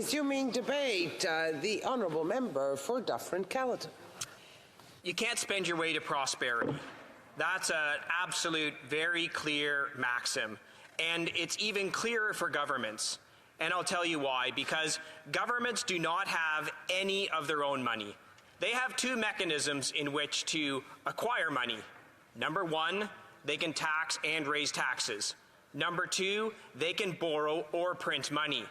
Resuming debate, the honourable member for Dufferin-Caledon. You can't spend your way to prosperity. That's an absolute, very clear maxim. And it's even clearer for governments. And I'll tell you why. Because governments do not have any of their own money. They have two mechanisms in which to acquire money. Number one, they can tax and raise taxes. Number two, they can borrow or print money.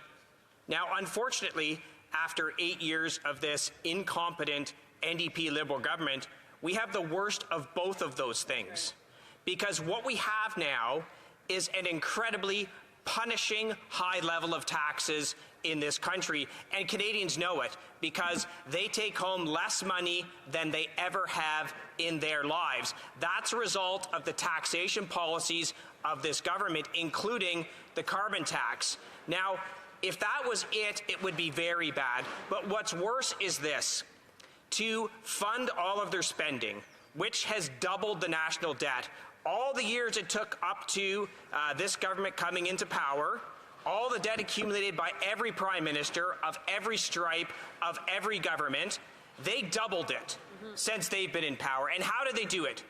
Now, unfortunately, after 8 years of this incompetent NDP Liberal government, we have the worst of both of those things. Because what we have now is an incredibly punishing high level of taxes in this country, and Canadians know it because they take home less money than they ever have in their lives. That's a result of the taxation policies of this government, including the carbon tax. Now, if that was it, it would be very bad. But what's worse is this. To fund all of their spending, which has doubled the national debt, all the years it took up to this government coming into power, all the debt accumulated by every prime minister of every stripe of every government, they doubled it since they've been in power. And how did they do it?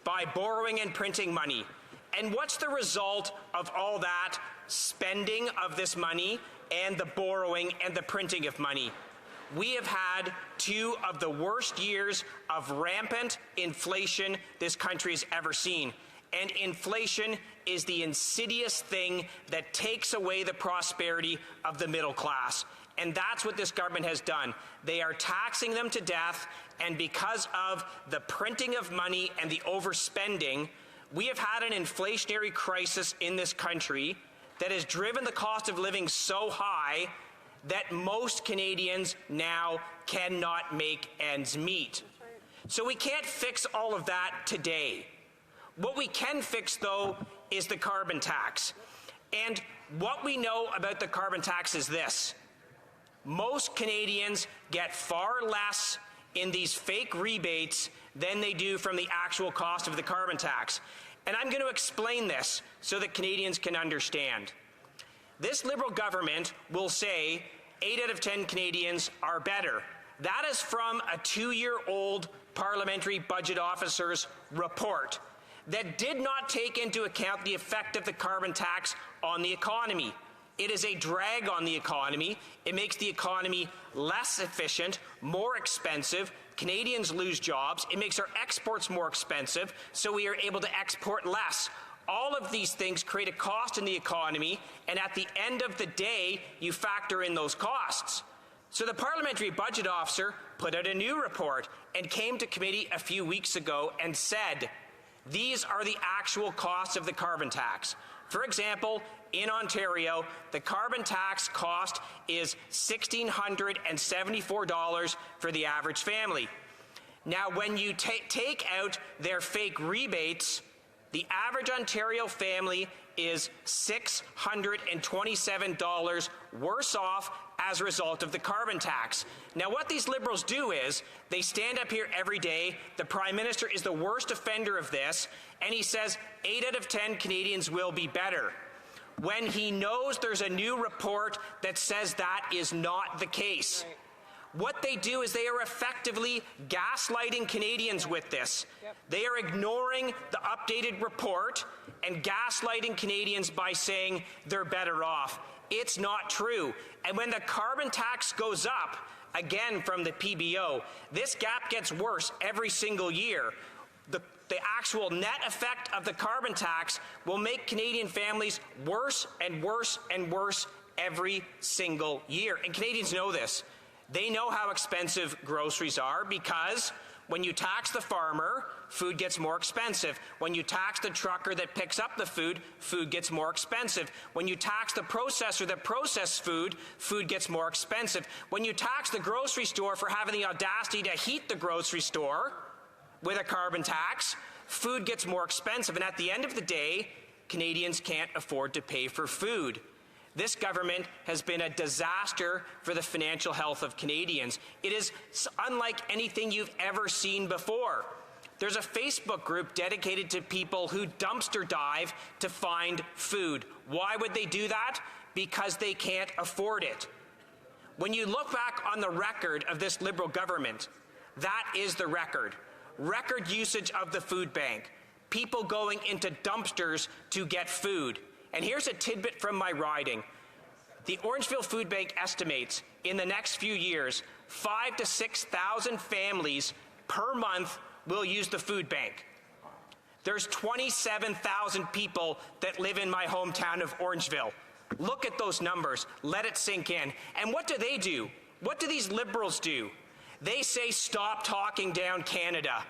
By borrowing and printing money. And what's the result of all that spending of this money and the borrowing and the printing of money? We have had two of the worst years of rampant inflation this country has ever seen. And inflation is the insidious thing that takes away the prosperity of the middle class. And that's what this government has done. They are taxing them to death, and because of the printing of money and the overspending, we have had an inflationary crisis in this country that has driven the cost of living so high that most Canadians now cannot make ends meet. So we can't fix all of that today. What we can fix, though, is the carbon tax. And what we know about the carbon tax is this. Most Canadians get far less in these fake rebates than they do from the actual cost of the carbon tax. And I'm going to explain this so that Canadians can understand. This Liberal government will say 8 out of 10 Canadians are better. That is from a 2-year-old Parliamentary Budget Officer's report that did not take into account the effect of the carbon tax on the economy. It is a drag on the economy. It makes the economy less efficient, more expensive. Canadians lose jobs. It makes our exports more expensive, so we are able to export less. All of these things create a cost in the economy, and at the end of the day, you factor in those costs. So the Parliamentary Budget Officer put out a new report and came to committee a few weeks ago and said, these are the actual costs of the carbon tax. For example, in Ontario, the carbon tax cost is $1,674 for the average family. Now, when you take out their fake rebates, the average Ontario family is $627 worse off as a result of the carbon tax. Now, what these Liberals do is they stand up here every day. The Prime Minister is the worst offender of this, and he says 8 out of 10 Canadians will be better, when he knows there's a new report that says that is not the case. Right. What they do is they are effectively gaslighting Canadians with this. They are ignoring the updated report and gaslighting Canadians by saying they're better off. It's not true. And when the carbon tax goes up, again from the PBO, this gap gets worse every single year. The actual net effect of the carbon tax will make Canadian families worse and worse and worse every single year. And Canadians know this. They know how expensive groceries are because when you tax the farmer, food gets more expensive. When you tax the trucker that picks up the food, food gets more expensive. When you tax the processor that processes food, food gets more expensive. When you tax the grocery store for having the audacity to heat the grocery store with a carbon tax, food gets more expensive. And at the end of the day, Canadians can't afford to pay for food. This government has been a disaster for the financial health of Canadians. It is unlike anything you've ever seen before. There's a Facebook group dedicated to people who dumpster dive to find food. Why would they do that? Because they can't afford it. When you look back on the record of this Liberal government, that is the record. Record usage of the food bank. People going into dumpsters to get food. And here's a tidbit from my riding. The Orangeville Food Bank estimates in the next few years, 5,000 to 6,000 families per month will use the food bank. There's 27,000 people that live in my hometown of Orangeville. Look at those numbers. Let it sink in. And what do? What do these Liberals do? They say, stop talking down Canada.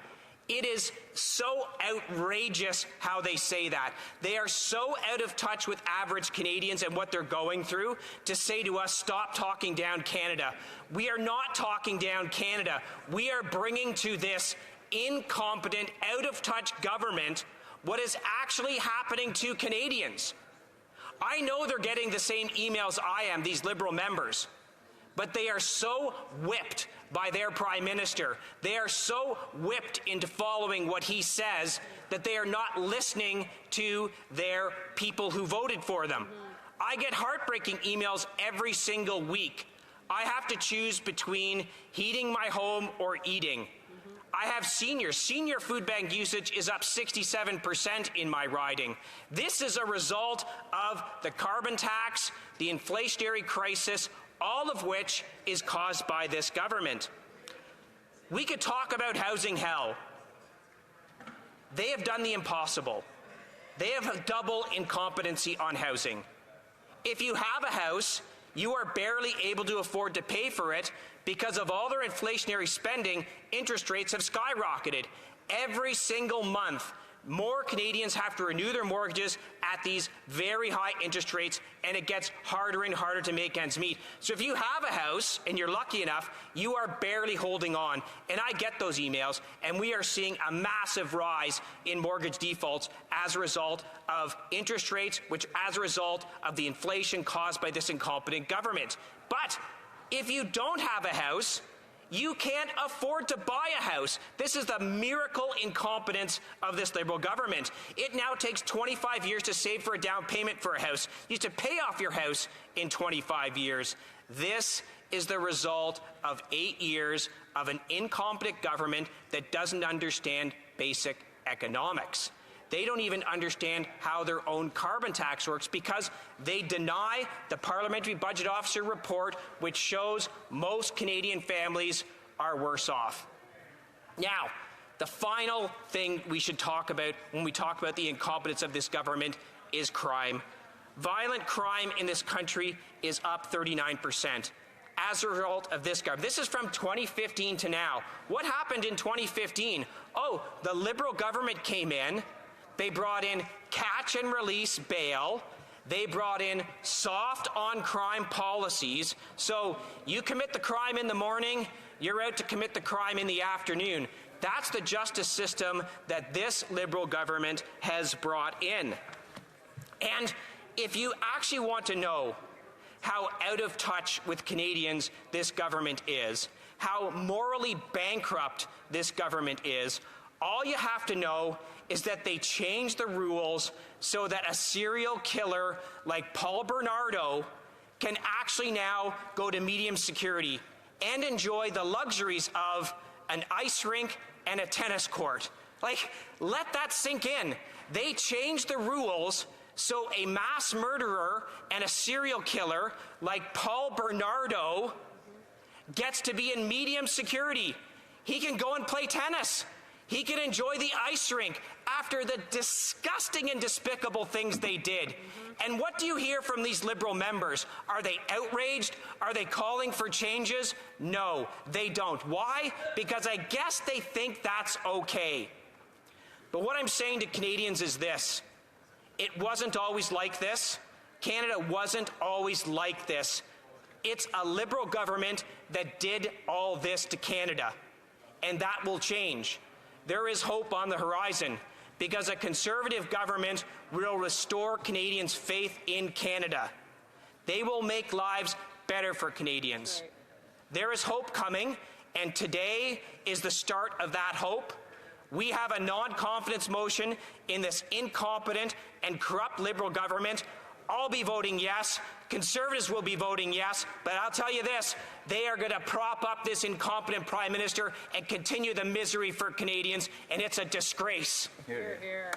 It is so outrageous how they say that. They are so out of touch with average Canadians and what they're going through to say to us, stop talking down Canada. We are not talking down Canada. We are bringing to this incompetent, out of touch government what is actually happening to Canadians. I know they're getting the same emails I am, these Liberal members, but they are so whipped by their Prime Minister. They are so whipped into following what he says that they are not listening to their people who voted for them. I get heartbreaking emails every single week. I have to choose between heating my home or eating. I have seniors. Senior food bank usage is up 67% in my riding. This is a result of the carbon tax, the inflationary crisis, all of which is caused by this government. We could talk about housing hell. They have done the impossible. They have a double incompetency on housing. If you have a house, you are barely able to afford to pay for it because of all their inflationary spending. Interest rates have skyrocketed. Every single month, more Canadians have to renew their mortgages at these very high interest rates, and it gets harder and harder to make ends meet. So if you have a house and you're lucky enough, you are barely holding on. And I get those emails, and we are seeing a massive rise in mortgage defaults as a result of interest rates, which as a result of the inflation caused by this incompetent government. But if you don't have a house, you can't afford to buy a house. This is the miracle incompetence of this Liberal government. It now takes 25 years to save for a down payment for a house. You used to pay off your house in 25 years. This is the result of 8 years of an incompetent government that doesn't understand basic economics. They don't even understand how their own carbon tax works because they deny the Parliamentary Budget Officer report, which shows most Canadian families are worse off. Now, the final thing we should talk about when we talk about the incompetence of this government is crime. Violent crime in this country is up 39%. As a result of this government. This is from 2015 to now. What happened in 2015? Oh, the Liberal government came in. They brought in catch and release bail. They brought in soft on crime policies. So you commit the crime in the morning, you're out to commit the crime in the afternoon. That's the justice system that this Liberal government has brought in. And if you actually want to know how out of touch with Canadians this government is, how morally bankrupt this government is, all you have to know is that they changed the rules so that a serial killer like Paul Bernardo can actually now go to medium security and enjoy the luxuries of an ice rink and a tennis court. Like, let that sink in. They changed the rules so a mass murderer and a serial killer like Paul Bernardo gets to be in medium security. He can go and play tennis. He can enjoy the ice rink after the disgusting and despicable things they did. And what do you hear from these Liberal members? Are they outraged? Are they calling for changes? No, they don't. Why? Because I guess they think that's okay. But what I'm saying to Canadians is this. It wasn't always like this. Canada wasn't always like this. It's a Liberal government that did all this to Canada. And that will change. There is hope on the horizon because a Conservative government will restore Canadians' faith in Canada. They will make lives better for Canadians. Right. There is hope coming, and today is the start of that hope. We have a non-confidence motion in this incompetent and corrupt Liberal government. I'll be voting yes. Conservatives will be voting yes. But I'll tell you this, they are going to prop up this incompetent Prime Minister and continue the misery for Canadians, and it's a disgrace. Hear, hear.